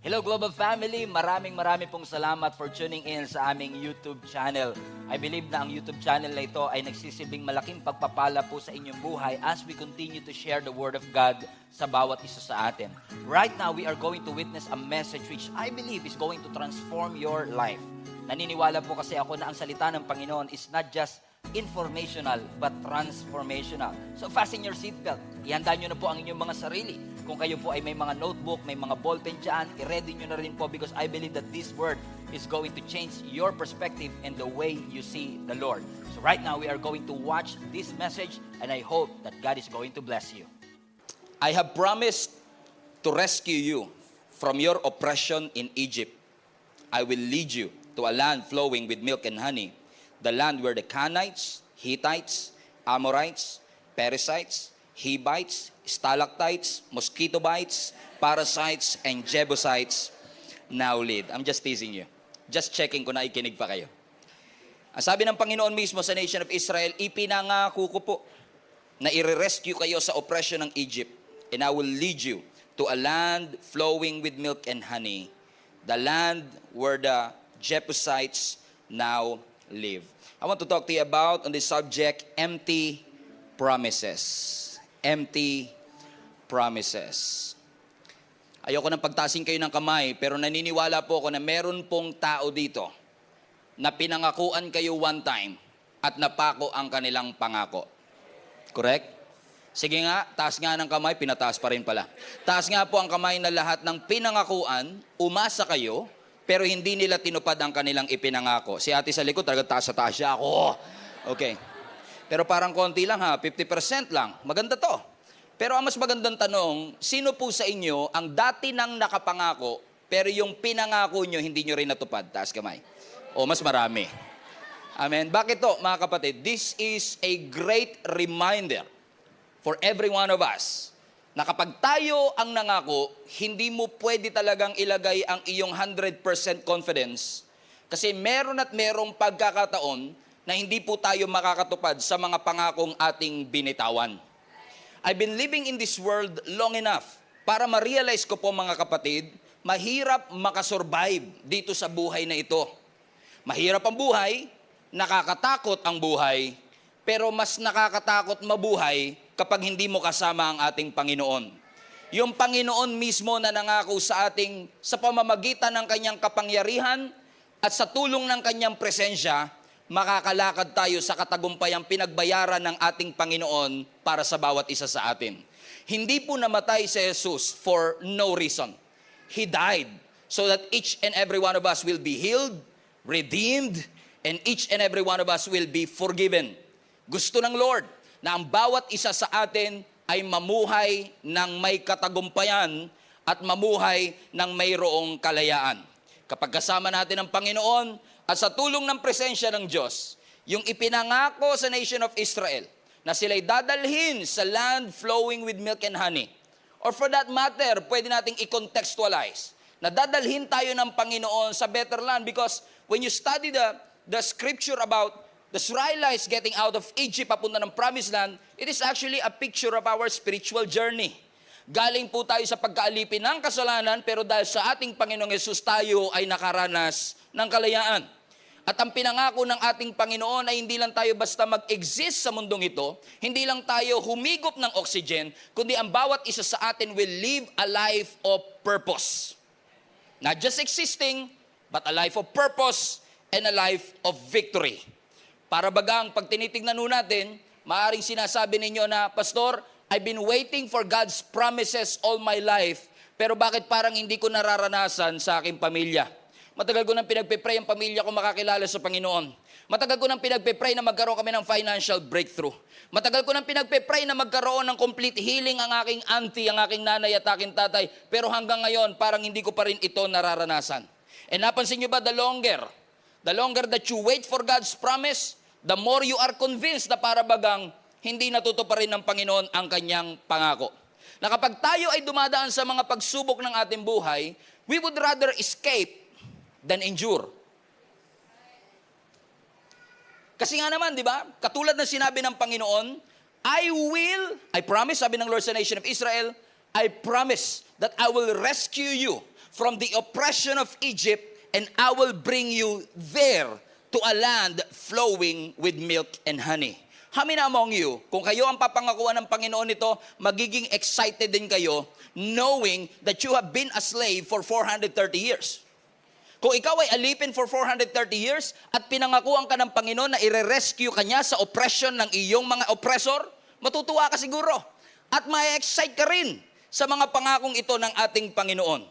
Hello Global Family! Maraming pong salamat for tuning in sa aming YouTube channel. I believe na ang YouTube channel na ito ay nagsisilbing malaking pagpapala po sa inyong buhay as we continue to share the Word of God sa bawat isa sa atin. Right now, we are going to witness a message which I believe is going to transform your life. Naniniwala po kasi ako na ang salita ng Panginoon is not just informational but transformational. So fasten your seatbelt. Ihanda nyo na po ang inyong mga sarili. Kung kayo po ay may mga notebook, may mga ballpen dyan, i-ready nyo na rin po because I believe that this word is going to change your perspective and the way you see the Lord. So right now, we are going to watch this message and I hope that God is going to bless you. I have promised to rescue you from your oppression in Egypt. I will lead you to a land flowing with milk and honey, the land where the Canaanites, Hittites, Amorites, Perizzites, Hivites, stalactites, mosquito bites, parasites, and Jebusites now live. I'm just teasing you. Just checking kung naikinig pa kayo. Ang sabi ng Panginoon mismo sa nation of Israel, ipinangako ko po na i-rescue kayo sa oppression ng Egypt, and I will lead you to a land flowing with milk and honey, the land where the Jebusites now live. I want to talk to you about on the subject, empty promises. Empty promises. Ayoko nang pagtasin kayo ng kamay, pero naniniwala po ako na meron pong tao dito na pinangakuan kayo one time at napako ang kanilang pangako. Correct? Sige nga, taas nga ng kamay, pinataas pa rin pala. Taas nga po ang kamay na lahat ng pinangakuan, umasa kayo, pero hindi nila tinupad ang kanilang ipinangako. Si ate sa likod, talaga taas sa taas siya ako. Okay. Pero parang konti lang ha, 50% lang. Maganda to. Pero ang mas magandang tanong, sino po sa inyo ang dati nang nakapangako, pero yung pinangako nyo, hindi nyo rin natupad? Taas kamay. O mas marami. Amen. Bakit to, mga kapatid? This is a great reminder for every one of us na kapag tayo ang nangako, hindi mo pwede talagang ilagay ang iyong 100% confidence kasi meron at merong pagkakataon na hindi po tayo makakatupad sa mga pangakong ating binitawan. I've been living in this world long enough para ma-realize ko po mga kapatid, mahirap makasurvive dito sa buhay na ito. Mahirap ang buhay, nakakatakot ang buhay, pero mas nakakatakot mabuhay kapag hindi mo kasama ang ating Panginoon. Yung Panginoon mismo na nangako sa ating sa pamamagitan ng kanyang kapangyarihan at sa tulong ng kanyang presensya, makakalakad tayo sa katagumpayang pinagbayaran ng ating Panginoon para sa bawat isa sa atin. Hindi po namatay si Jesus for no reason. He died so that each and every one of us will be healed, redeemed, and each and every one of us will be forgiven. Gusto ng Lord na ang bawat isa sa atin ay mamuhay ng may katagumpayan at mamuhay ng mayroong kalayaan. Kapag kasama natin ang Panginoon, at sa tulong ng presensya ng Diyos, yung ipinangako sa nation of Israel na sila'y dadalhin sa land flowing with milk and honey. Or for that matter, pwede nating i-contextualize na dadalhin tayo ng Panginoon sa better land because when you study the scripture about the Israelites getting out of Egypt papunta ng promised land, it is actually a picture of our spiritual journey. Galing po tayo sa pagkaalipin ng kasalanan pero dahil sa ating Panginoong Yesus tayo ay nakaranas ng kalayaan. At ang pinangako ng ating Panginoon ay hindi lang tayo basta mag-exist sa mundong ito, hindi lang tayo humigop ng oxygen, kundi ang bawat isa sa atin will live a life of purpose. Not just existing, but a life of purpose and a life of victory. Para bagang pag tinitignan nun natin, maaaring sinasabi ninyo na, Pastor, I've been waiting for God's promises all my life, pero bakit parang hindi ko nararanasan sa aking pamilya? Matagal ko nang pinagpe-pray ang pamilya ko makakilala sa Panginoon. Matagal ko nang pinagpe-pray na magkaroon kami ng financial breakthrough. Matagal ko nang pinagpe-pray na magkaroon ng complete healing ang aking auntie, ang aking nanay at aking tatay. Pero hanggang ngayon, parang hindi ko pa rin ito nararanasan. And napansin nyo ba, the longer that you wait for God's promise, the more you are convinced na para bagang hindi natutuparin ng Panginoon ang kanyang pangako. Na kapag tayo ay dumadaan sa mga pagsubok ng ating buhay, we would rather escape than endure. Kasi nga naman, di ba? Katulad ng sinabi ng Panginoon, I promise, sabi ng Lord sa nation of Israel, I promise that I will rescue you from the oppression of Egypt, and I will bring you there to a land flowing with milk and honey. How many among you, kung kayo ang papangakuan ng Panginoon nito, magiging excited din kayo knowing that you have been a slave for 430 years? Kung ikaw ay alipin for 430 years at pinangakuan ka ng Panginoon na ire-rescue ka niya sa oppression ng iyong mga oppressor, matutuwa ka siguro. At ma-excite ka rin sa mga pangakong ito ng ating Panginoon.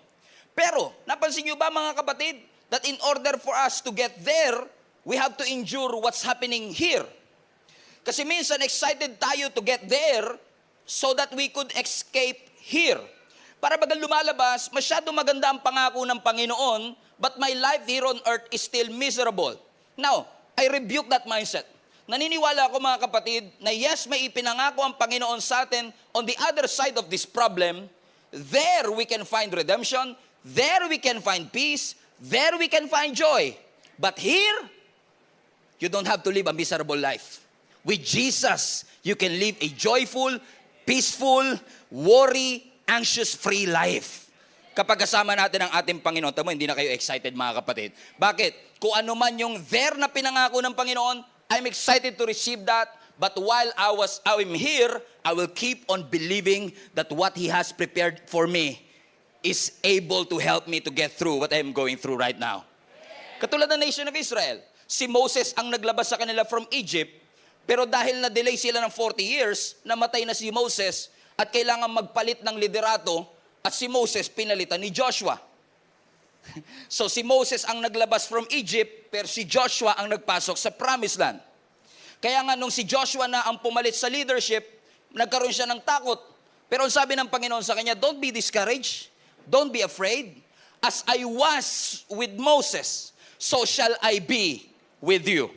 Pero, napansin niyo ba mga kapatid, that in order for us to get there, we have to endure what's happening here. Kasi minsan excited tayo to get there so that we could escape here. Para bagang lumalabas, masyado maganda ang pangako ng Panginoon, but my life here on earth is still miserable. Now, I rebuke that mindset. Naniniwala ako mga kapatid na yes, may ipinangako ang Panginoon sa atin on the other side of this problem. There we can find redemption, there we can find peace, there we can find joy. But here, you don't have to live a miserable life. With Jesus, you can live a joyful, peaceful, worry, anxious-free life. Kapag kasama natin ang ating Panginoon, tamo, hindi na kayo excited mga kapatid. Bakit? Kung ano man yung there na pinangako ng Panginoon, I'm excited to receive that. But while I'm here, I will keep on believing that what He has prepared for me is able to help me to get through what I'm going through right now. Katulad ng nation of Israel, si Moses ang naglabas sa kanila from Egypt, pero dahil na-delay sila ng 40 years, namatay na si Moses at kailangan magpalit ng liderato at si Moses pinalitan ni Joshua. So si Moses ang naglabas from Egypt, pero si Joshua ang nagpasok sa Promised Land. Kaya nga nung si Joshua na ang pumalit sa leadership, nagkaroon siya ng takot. Pero ang sabi ng Panginoon sa kanya, don't be discouraged, don't be afraid. As I was with Moses, so shall I be with you.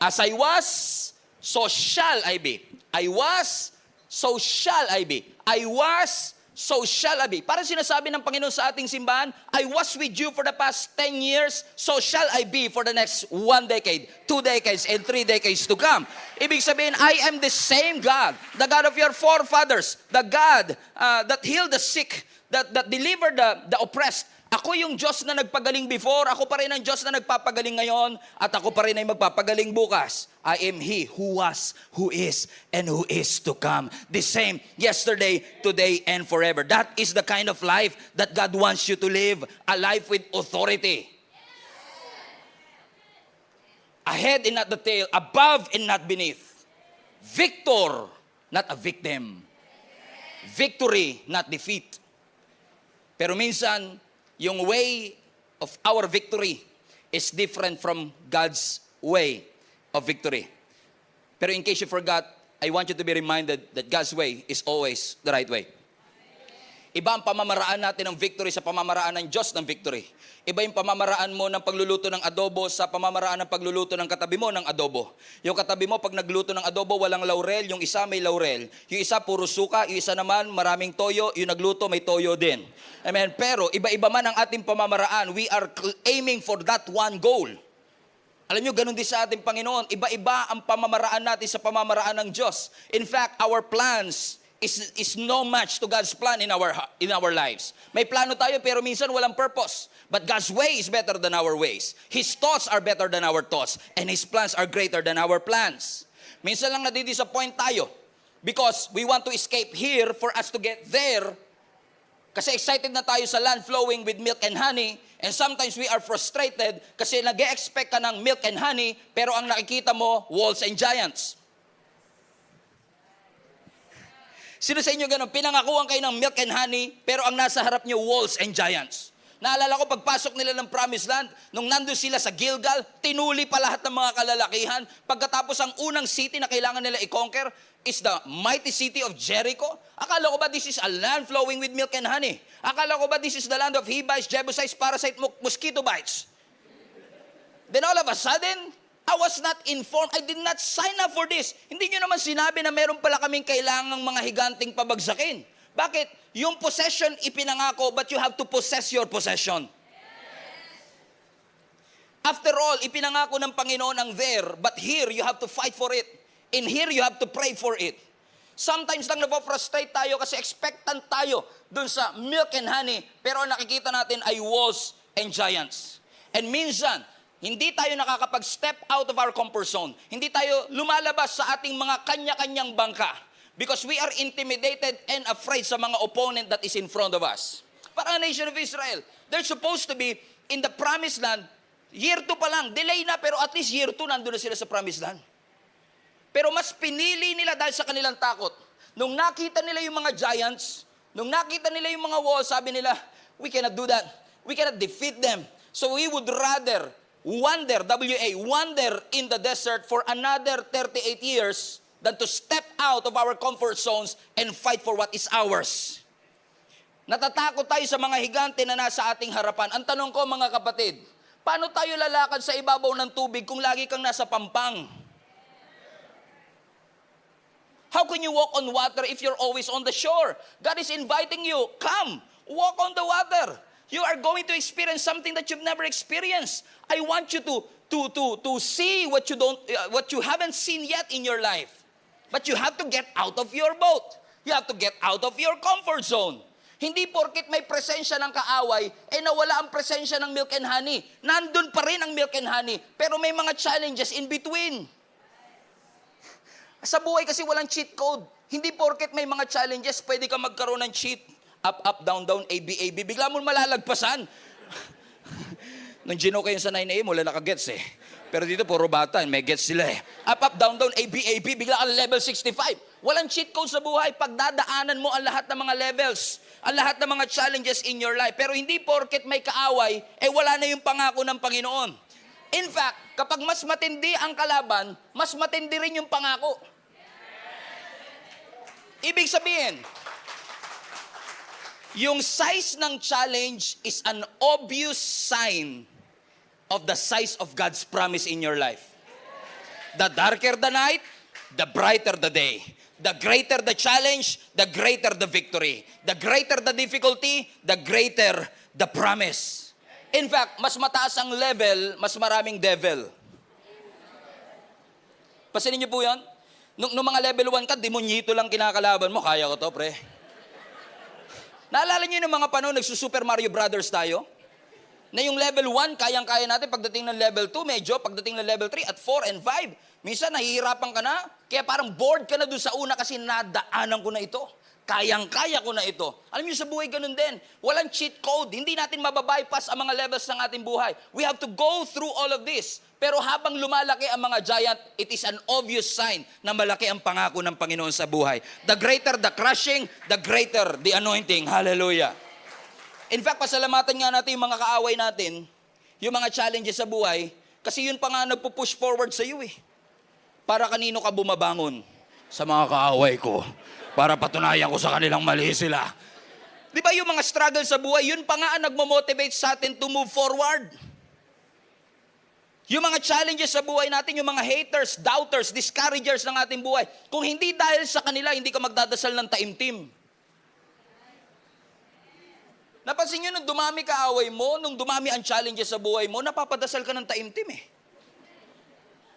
As I was, so shall I be. I was, so shall I be. I was, so shall I be. Parang sinasabi ng Panginoon sa ating simbahan, I was with you for the past 10 years, so shall I be for the next 1 decade, 2 decades, and 3 decades to come. Ibig sabihin, I am the same God, the God of your forefathers, the God that healed the sick, that delivered the oppressed. Ako yung Diyos na nagpagaling before, ako pa rin ang Diyos na nagpapagaling ngayon, at ako pa rin ay magpapagaling bukas. I am He who was, who is, and who is to come. The same yesterday, today, and forever. That is the kind of life that God wants you to live, a life with authority. Ahead and not the tail, above and not beneath. Victor, not a victim. Victory, not defeat. Pero minsan, yung way of our victory is different from God's way of victory. Pero in case you forgot, I want you to be reminded that God's way is always the right way. Iba ang pamamaraan natin ng victory sa pamamaraan ng Diyos ng victory. Iba yung pamamaraan mo ng pagluluto ng adobo sa pamamaraan ng pagluluto ng katabi mo ng adobo. Yung katabi mo, pag nagluto ng adobo, walang laurel, yung isa may laurel. Yung isa puro suka, yung isa naman maraming toyo, yung nagluto may toyo din. Amen. Pero iba-iba man ang ating pamamaraan, we are aiming for that one goal. Alam nyo, ganun din sa ating Panginoon. Iba-iba ang pamamaraan natin sa pamamaraan ng Diyos. In fact, our plans is no match to God's plan in our lives. May plano tayo pero minsan walang purpose. But God's way is better than our ways. His thoughts are better than our thoughts. And His plans are greater than our plans. Minsan lang nadidisappoint tayo because we want to escape here for us to get there. Kasi excited na tayo sa land flowing with milk and honey. And sometimes we are frustrated kasi nag-e-expect ka ng milk and honey pero ang nakikita mo, walls and giants. Sino sa inyo ganun? Pinangakuhan kayo ng milk and honey, pero ang nasa harap nyo, walls and giants. Naalala ko, pagpasok nila ng Promised Land, nung nandun sila sa Gilgal, tinuli pa lahat ng mga kalalakihan. Pagkatapos ang unang city na kailangan nila i-conquer is the mighty city of Jericho. Akala ko ba this is a land flowing with milk and honey? Akala ko ba this is the land of Hivites, Jebusites, parasite, mosquito bites? Then all of a sudden, I was not informed. I did not sign up for this. Hindi nyo naman sinabi na meron pala kaming kailangang mga higanting pabagsakin. Bakit? Yung possession ipinangako, but you have to possess your possession. After all, ipinangako ng Panginoon ang there, but here you have to fight for it. In here you have to pray for it. Sometimes lang nabofrustrate tayo kasi expectant tayo dun sa milk and honey, pero ang nakikita natin ay walls and giants. And minsan, hindi tayo nakakapag-step out of our comfort zone. Hindi tayo lumalabas sa ating mga kanya-kanyang bangka because we are intimidated and afraid sa mga opponent that is in front of us. Para ang nation of Israel, they're supposed to be in the promised land. Year 2 pa lang, delay na, pero at least year 2 nandun na sila sa promised land. Pero mas pinili nila dahil sa kanilang takot. Nung nakita nila yung mga giants, nung nakita nila yung mga walls, sabi nila, we cannot do that. We cannot defeat them. So we would rather wander in the desert for another 38 years than to step out of our comfort zones and fight for what is ours. Natatakot tayo sa mga higante na nasa ating harapan. Ang tanong ko mga kapatid, paano tayo lalakad sa ibabaw ng tubig kung lagi kang nasa pampang? How can you walk on water if you're always on the shore? God is inviting you, come, walk on the water. You are going to experience something that you've never experienced. I want you to see what you haven't seen yet in your life. But you have to get out of your boat. You have to get out of your comfort zone. Hindi porkit may presensya ng kaaway, nawala ang presensya ng milk and honey. Nandun pa rin ang milk and honey, pero may mga challenges in between. Sa buhay kasi walang cheat code. Hindi porket may mga challenges, pwede ka magkaroon ng cheat. Up, up, down, down, A, B, A, B. Bigla mo malalagpasan. Nung gino kayo sa 9am, wala nakagets eh. Pero dito, puro bata, may gets sila eh. Up, up, down, down, A, B, A, B. Bigla ka level 65. Walang cheat code sa buhay. Pagdadaanan mo ang lahat ng mga levels, ang lahat ng mga challenges in your life. Pero hindi porket may kaaway, wala na yung pangako ng Panginoon. In fact, kapag mas matindi ang kalaban, mas matindi rin yung pangako. Ibig sabihin, yung size ng challenge is an obvious sign of the size of God's promise in your life. The darker the night, the brighter the day. The greater the challenge, the greater the victory. The greater the difficulty, the greater the promise. In fact, mas mataas ang level, mas maraming devil. Pasinin niyo po yan? Nung mga level 1 ka, demonyito lang kinakalaban mo, kaya ko to, pre. Naalala niyo yung mga panahon, nagsusuper Mario Brothers tayo? Na yung level 1, kayang-kaya natin. Pagdating ng level 2, medyo. Pagdating ng level 3, at 4 and 5, minsan nahihirapan ka na. Kaya parang bored ka na doon sa una kasi nadaanan ko na ito. Kayang-kaya ko na ito. Alam niyo sa buhay ganun din. Walang cheat code. Hindi natin mababypass ang mga levels ng ating buhay. We have to go through all of this. Pero habang lumalaki ang mga giant, it is an obvious sign na malaki ang pangako ng Panginoon sa buhay. The greater the crushing, the greater the anointing. Hallelujah. In fact, pasalamatan nga natin yung mga kaaway natin, yung mga challenges sa buhay, kasi yun pa nga nagpo-push forward sa iyo eh. Para kanino ka bumabangon? Sa mga kaaway ko. Para patunayan ko sa kanilang mali sila. Di ba yung mga struggle sa buhay, yun pa nga ang nagmo-motivate sa atin to move forward. Yung mga challenges sa buhay natin, yung mga haters, doubters, discouragers ng ating buhay, kung hindi dahil sa kanila, hindi ka magdadasal ng taimtim. Napansin nyo, nung dumami kaaway mo, nung dumami ang challenges sa buhay mo, napapadasal ka ng taimtim eh.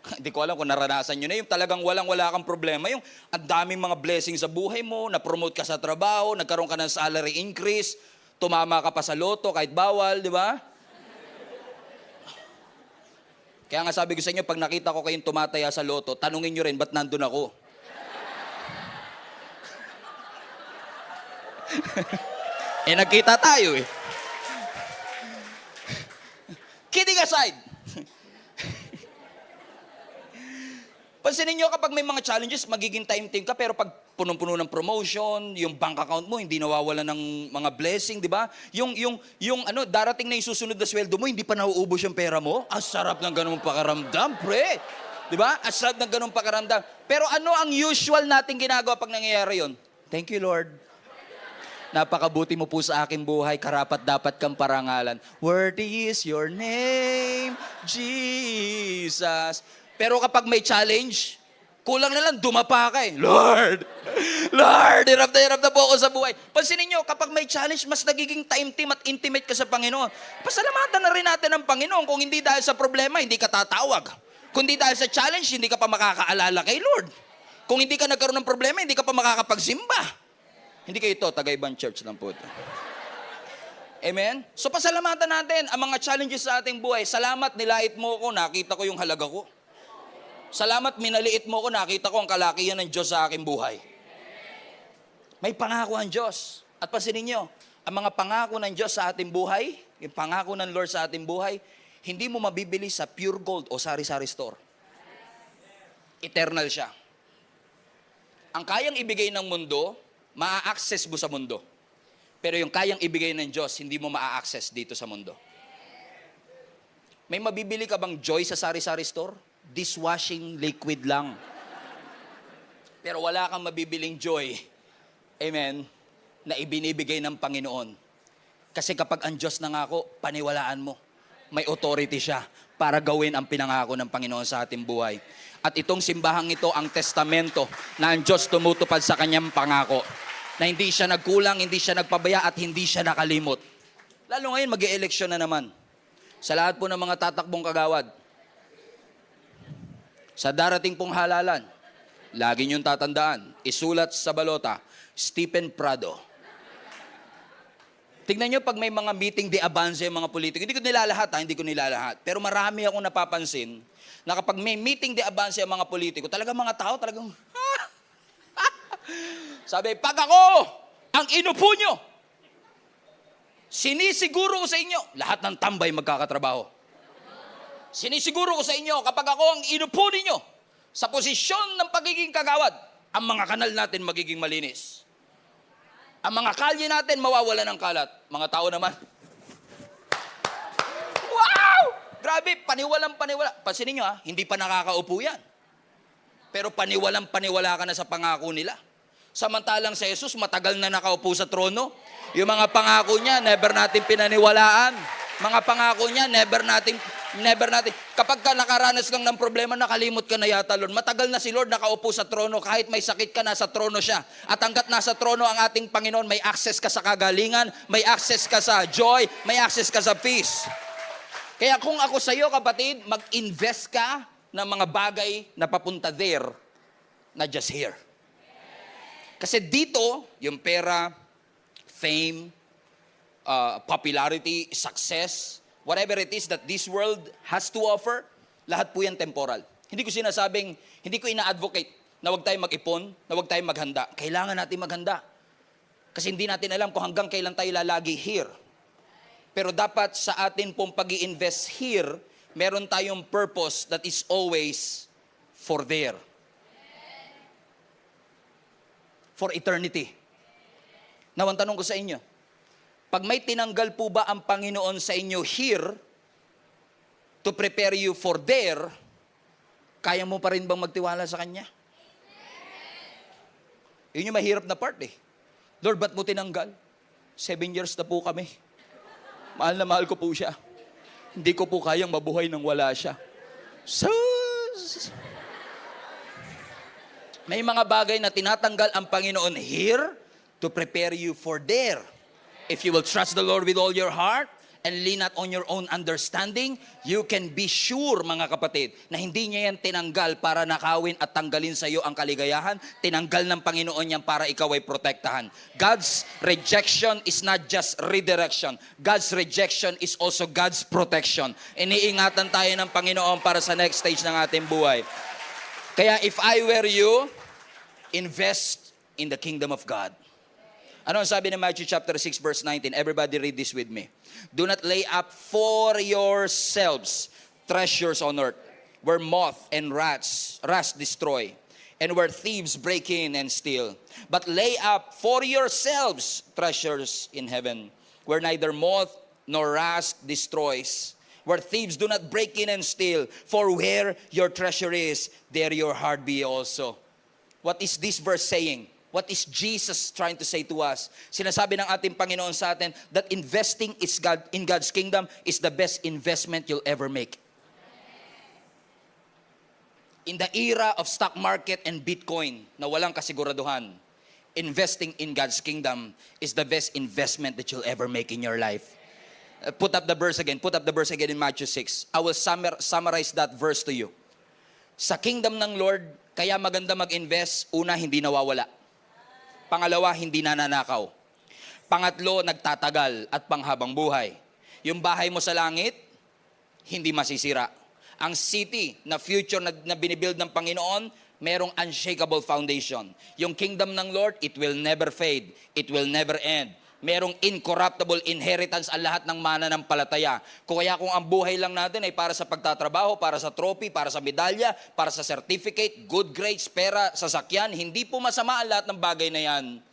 Hindi ko alam kung naranasan nyo na yung talagang walang-wala kang problema, yung ang daming mga blessings sa buhay mo, na-promote ka sa trabaho, nagkaroon ka ng salary increase, tumama ka pa sa loto kahit bawal, di ba? Kaya nga sabi ko sa inyo, pag nakita ko kayong tumataya sa loto, tanungin nyo rin, ba't nandun ako? Nagkita tayo eh. Kidding aside. Pansinin nyo, kapag may mga challenges, magiging time-team ka, pero pag punong-puno ng promotion, yung bank account mo, hindi nawawala ng mga blessing, di ba? Yung darating na yung susunod na sweldo mo, hindi pa nauubos yung pera mo. Ang sarap ng ganung pakaramdam, pre. Di ba? Ang sarap ng ganung pakaramdam. Pero ano ang usual nating ginagawa pag nangyayari yun? Thank you, Lord. Napakabuti mo po sa aking buhay, karapat-dapat kang parangalan. Worthy is your name, Jesus. Pero kapag may challenge, kulang na lang, dumapa ka eh. Lord, hirap na po ako sa buhay. Pansinin nyo, kapag may challenge, mas nagiging time-team at intimate ka sa Panginoon. Pasalamatan na rin natin ang Panginoon. Kung hindi dahil sa problema, hindi ka tatawag. Kung hindi dahil sa challenge, hindi ka pa makakaalala kay Lord. Kung hindi ka nagkaroon ng problema, hindi ka pa makakapagsimba. Hindi kayo ito, taga-ibang church lang po ito. Amen? So pasalamatan natin ang mga challenges sa ating buhay. Salamat, nilait mo ko, nakita ko yung halaga ko. Salamat, minaliit mo ko, nakita ko ang kalakihan ng Diyos sa aking buhay. May pangako ang Diyos. At pansinin nyo, ang mga pangako ng Diyos sa ating buhay, yung pangako ng Lord sa ating buhay, hindi mo mabibili sa pure gold o sari-sari store. Eternal siya. Ang kayang ibigay ng mundo, maa-access mo sa mundo. Pero yung kayang ibigay ng Diyos, hindi mo maa-access dito sa mundo. May mabibili ka bang joy sa sari-sari store? Dishwashing liquid lang. Pero wala kang mabibiling joy, amen, na ibinibigay ng Panginoon. Kasi kapag ang Diyos nangako, paniwalaan mo. May authority siya para gawin ang pinangako ng Panginoon sa ating buhay. At itong simbahang ito ang testamento na ang Diyos tumutupad sa kanyang pangako. Na hindi siya nagkulang, hindi siya nagpabaya at hindi siya nakalimot. Lalo ngayon, mag-e-eleksyon na naman. Sa lahat po ng mga tatakbong kagawad, sa darating pong halalan, lagi niyong tatandaan, isulat sa balota, Stephen Prado. Tignan niyo pag may mga meeting de avance yung mga politiko, hindi ko nilalahat. Pero marami akong napapansin na kapag may meeting de avance yung mga politiko, talagang mga tao, talagang, sabi, pag ako, ang inupo nyo, sinisiguro ko sa inyo, lahat ng tambay magkakatrabaho. Sinisiguro ko sa inyo, kapag ako ang inupo ninyo sa posisyon ng pagiging kagawad, ang mga kanal natin magiging malinis. Ang mga kalye natin mawawala ng kalat. Mga tao naman, wow! Grabe, paniwalang paniwala. Pansinin nyo hindi pa nakakaupo yan. Pero paniwalang paniwala ka na sa pangako nila. Samantalang si Jesus, matagal na nakaupo sa trono. Yung mga pangako niya, never natin pinaniwalaan. Mga pangako niya, never natin. Kapag ka nakaranas lang ng problema, nakalimot ka na yata, Lord. Matagal na si Lord nakaupo sa trono. Kahit may sakit ka, nasa trono siya. At hanggat nasa trono ang ating Panginoon, may access ka sa kagalingan, may access ka sa joy, may access ka sa peace. Kaya kung ako sa iyo, kapatid, mag-invest ka ng mga bagay na papunta there, na just here. Kasi dito, yung pera, fame, popularity, success, whatever it is that this world has to offer, lahat po yan temporal. Hindi ko ina-advocate na huwag tayong mag-ipon, na huwag tayong maghanda. Kailangan natin maghanda. Kasi hindi natin alam kung hanggang kailan tayo lalagi here. Pero dapat sa atin pong pag-i-invest here, meron tayong purpose that is always for there. For eternity. Now, ang tanong ko sa inyo, pag may tinanggal po ba ang Panginoon sa inyo here to prepare you for there, kaya mo pa rin bang magtiwala sa Kanya? Yun yung mahirap na part Lord, ba't mo tinanggal? 7 years na po kami. Mahal na mahal ko po siya. Hindi ko po kayang mabuhay nang wala siya. Sus! May mga bagay na tinatanggal ang Panginoon here to prepare you for there. If you will trust the Lord with all your heart and lean not on your own understanding, you can be sure, mga kapatid, na hindi niya yan tinanggal para nakawin at tanggalin sa iyo ang kaligayahan. Tinanggal ng Panginoon yan para ikaw ay protektahan. God's rejection is not just redirection. God's rejection is also God's protection. Iniingatan tayo ng Panginoon para sa next stage ng ating buhay. Kaya if I were you, invest in the kingdom of God. Ano ang sabi ng Matthew chapter 6 verse 19? Everybody read this with me. Do not lay up for yourselves treasures on earth, where moth and rust destroy, and where thieves break in and steal. But lay up for yourselves treasures in heaven, where neither moth nor rust destroys, where thieves do not break in and steal. For where your treasure is, there your heart be also. What is this verse saying? What is Jesus trying to say to us? Sinasabi ng ating Panginoon sa atin that investing in God's kingdom is the best investment you'll ever make. In the era of stock market and Bitcoin na walang kasiguraduhan, investing in God's kingdom is the best investment that you'll ever make in your life. Put up the verse again in Matthew 6. I will summarize that verse to you. Sa kingdom ng Lord, Kaya maganda mag-invest. Una, hindi nawawala. Pangalawa, hindi nananakaw. Pangatlo, nagtatagal at panghabang buhay. Yung bahay mo sa langit, hindi masisira. Ang city na future na binibuild ng Panginoon, merong unshakable foundation. Yung kingdom ng Lord, it will never fade. It will never end. Merong incorruptible inheritance ang lahat ng mananampalataya. Kaya kung ang buhay lang natin ay para sa pagtatrabaho, para sa trophy, para sa medalya, para sa certificate, good grades, pera, sasakyan, hindi po masama ang lahat ng bagay na yan.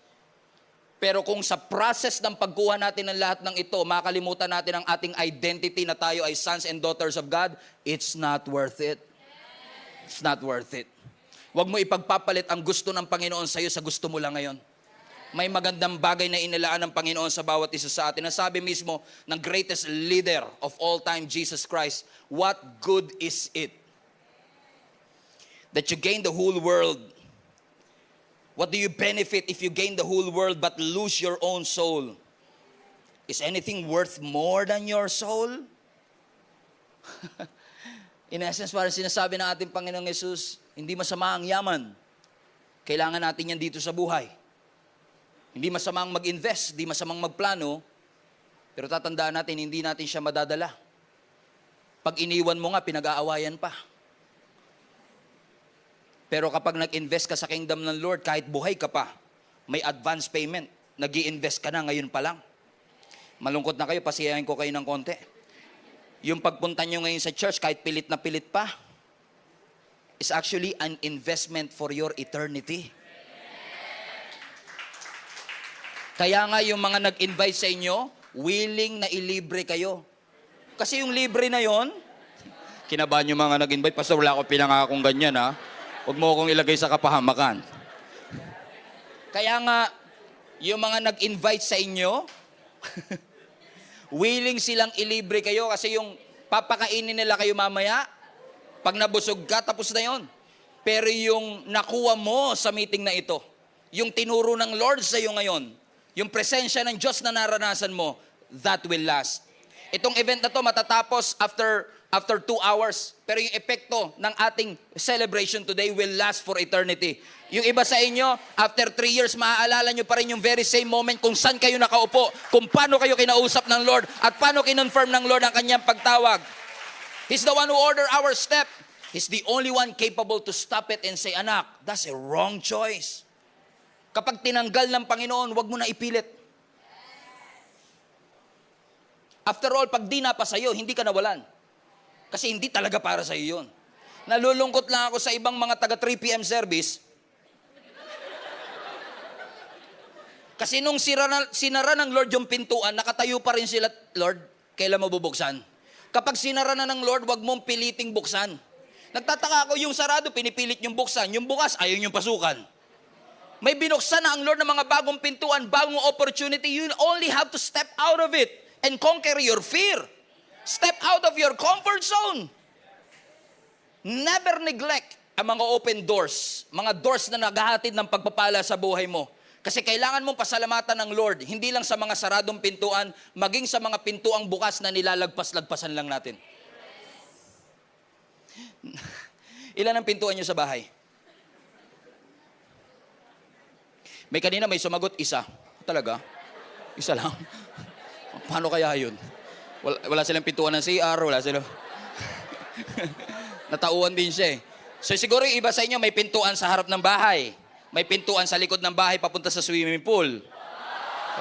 Pero kung sa process ng pagkuha natin ng lahat ng ito, makalimutan natin ang ating identity na tayo ay sons and daughters of God, it's not worth it. It's not worth it. Huwag mo ipagpapalit ang gusto ng Panginoon sa'yo sa gusto mo lang ngayon. May magandang bagay na inilaan ng Panginoon sa bawat isa sa atin. Nasabi mismo ng greatest leader of all time, Jesus Christ, what good is it that you gain the whole world? What do you benefit if you gain the whole world but lose your own soul? Is anything worth more than your soul? In essence, parang sinasabi ng ating Panginoong Yesus, hindi masama ang yaman. Kailangan natin yan dito sa buhay. Hindi masamang mag-invest, hindi masamang magplano, pero tatandaan natin, hindi natin siya madadala. Pag iniwan mo nga, pinag-aawayan pa. Pero kapag nag-invest ka sa kingdom ng Lord, kahit buhay ka pa, may advance payment. Nag-i-invest ka na ngayon pa lang. Malungkot na kayo, pasiyahin ko kayo ng konti. Yung pagpunta nyo ngayon sa church, kahit pilit na pilit pa, is actually an investment for your eternity. Kaya nga yung mga nag-invite sa inyo, willing na ilibre kayo. Kasi yung libre na yon, kinabahan yung mga nag-invite, Pastor, wala akong pinangakong ganyan ha. Huwag mo akong ilagay sa kapahamakan. Kaya nga, yung mga nag-invite sa inyo, willing silang ilibre kayo kasi yung papakainin nila kayo mamaya, pag nabusog ka, tapos na yon. Pero yung nakuha mo sa meeting na ito, yung tinuro ng Lord sa iyo ngayon, yung presensya ng Diyos na naranasan mo, that will last. Itong event na to matatapos after 2 hours. Pero yung epekto ng ating celebration today will last for eternity. Yung iba sa inyo, after 3 years, maaalala nyo pa rin yung very same moment kung saan kayo nakaupo, kung paano kayo kinausap ng Lord, at paano kinonfirm ng Lord ang kanyang pagtawag. He's the one who ordered our step. He's the only one capable to stop it and say, anak, that's a wrong choice. Kapag tinanggal ng Panginoon, wag mo na ipilit. After all, pag di na pa sa'yo, hindi ka nawalan. Kasi hindi talaga para sa'yo yun. Nalulungkot lang ako sa ibang mga taga 3 p.m. service. Kasi nung sinara ng Lord yung pintuan, nakatayo pa rin sila, Lord, kailan mo bubuksan? Kapag sinara na ng Lord, wag mong piliting buksan. Nagtataka ako, yung sarado, pinipilit yung buksan. Yung bukas, ayaw yung pasukan. May binuksan na ang Lord ng mga bagong pintuan, bagong opportunity. You only have to step out of it and conquer your fear. Step out of your comfort zone. Never neglect ang mga open doors, mga doors na naghahatid ng pagpapala sa buhay mo. Kasi kailangan mong pasalamatan ng Lord, hindi lang sa mga saradong pintuan, maging sa mga pintuang bukas na nilalagpas-lagpasan lang natin. Ilan ang pintuan nyo sa bahay? May kanina may sumagot, isa. Talaga? Isa lang? Paano kaya yun? Wala silang pintuan ng CR, wala silang... Natauhan din siya eh. So siguro yung iba sa inyo may pintuan sa harap ng bahay. May pintuan sa likod ng bahay papunta sa swimming pool.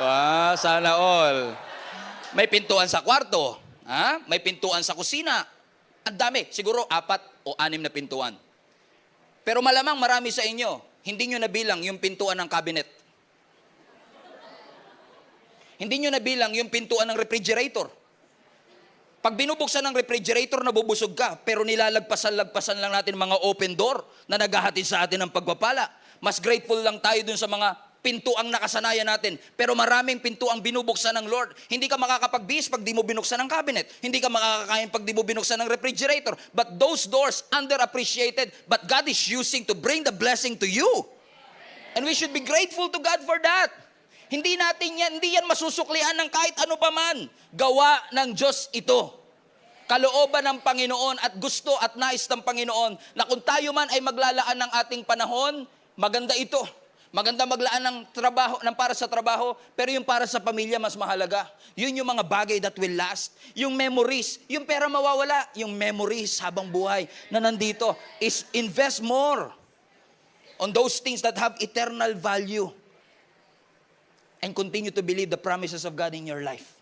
Wow, sana all. May pintuan sa kwarto. Ha? May pintuan sa kusina. Ang dami. Siguro 4 o 6 na pintuan. Pero malamang marami sa inyo, hindi nyo nabilang yung pintuan ng cabinet. Hindi nyo nabilang yung pintuan ng refrigerator. Pag binubuksan ng refrigerator, nabubusog ka. Pero nilalagpasan-lagpasan lang natin mga open door na naghahatid sa atin ng pagpapala. Mas grateful lang tayo dun sa mga pintuang nakasanayan natin. Pero maraming pintuang binubuksan ng Lord. Hindi ka makakapag-bis pag di mo binuksan ng cabinet. Hindi ka makakakain pag di mo binuksan ng refrigerator. But those doors, underappreciated, but God is using to bring the blessing to you. And we should be grateful to God for that. Hindi natin yan, hindi yan masusuklian ng kahit ano pa man. Gawa ng Diyos ito. kalooban ng Panginoon at gusto at nais ng Panginoon na kung tayo man ay maglalaan ng ating panahon, maganda ito. Maganda maglaan ng trabaho, ng para sa trabaho, pero yung para sa pamilya mas mahalaga. Yun yung mga bagay that will last. Yung memories, yung pera mawawala, yung memories habang buhay na nandito is invest more on those things that have eternal value and continue to believe the promises of God in your life.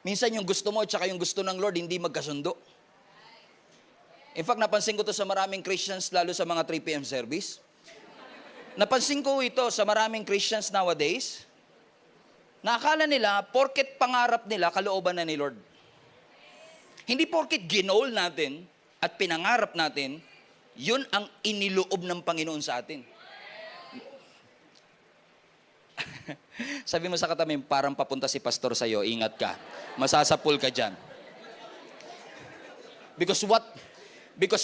Minsan yung gusto mo at saka yung gusto ng Lord hindi magkasundo. In fact, napansin ko to sa maraming Christians, lalo sa mga 3 p.m. service. Napansin ko ito sa maraming Christians nowadays, na akala nila, porket pangarap nila, kalooban na ni Lord. Hindi porket ginol natin at pinangarap natin, yun ang iniloob ng Panginoon sa atin. Sabi mo sa katabi, parang papunta si pastor sa'yo, ingat ka. Masasapul ka dyan. Because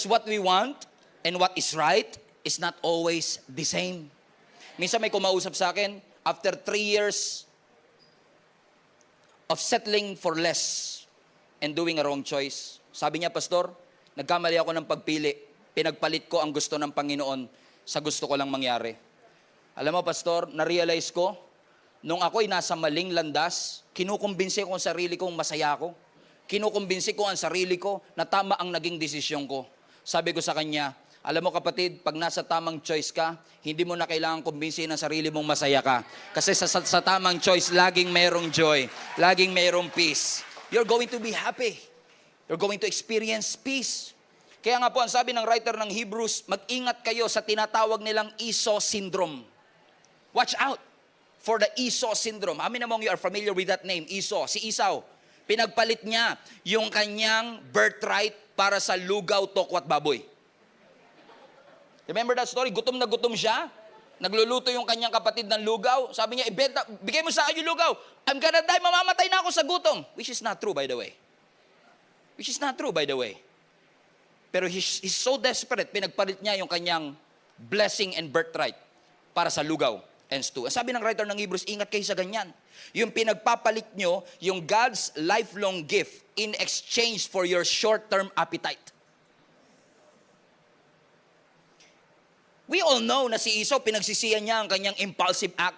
what we want and what is right is not always the same. Minsan may kumausap sa akin, after 3 years of settling for less and doing a wrong choice, sabi niya, Pastor, nagkamali ako ng pagpili. Pinagpalit ko ang gusto ng Panginoon sa gusto ko lang mangyari. Alam mo, Pastor, na-realize ko, nung ako'y nasa maling landas, kinukumbinsi ko ang sarili kong masaya ako. Kinukumbinsi ko ang sarili ko na tama ang naging desisyon ko. Sabi ko sa kanya, alam mo kapatid, pag nasa tamang choice ka, hindi mo na kailangan kumbinsihin ang sarili mong masaya ka. Kasi sa tamang choice, laging merong joy. Laging merong peace. You're going to be happy. You're going to experience peace. Kaya nga po, ang sabi ng writer ng Hebrews, mag-ingat kayo sa tinatawag nilang Esau syndrome. Watch out for the Esau syndrome. How many among you are familiar with that name, Esau? Si Esau, pinagpalit niya yung kanyang birthright para sa lugaw, tokwat, baboy. Remember that story? Gutom na gutom siya. Nagluluto yung kanyang kapatid ng lugaw. Sabi niya, ibenta, bigay mo sa akin yung lugaw. I'm gonna die, mamamatay na ako sa gutom. Which is not true, by the way. Which is not true, by the way. Pero he's so desperate, pinagpalit niya yung kanyang blessing and birthright para sa lugaw and stew. Sabi ng writer ng Hebrews, ingat kayo sa ganyan. Yung pinagpapalit nyo, yung God's lifelong gift in exchange for your short-term appetite. We all know na si Esau, pinagsisiyan niya ang kanyang impulsive act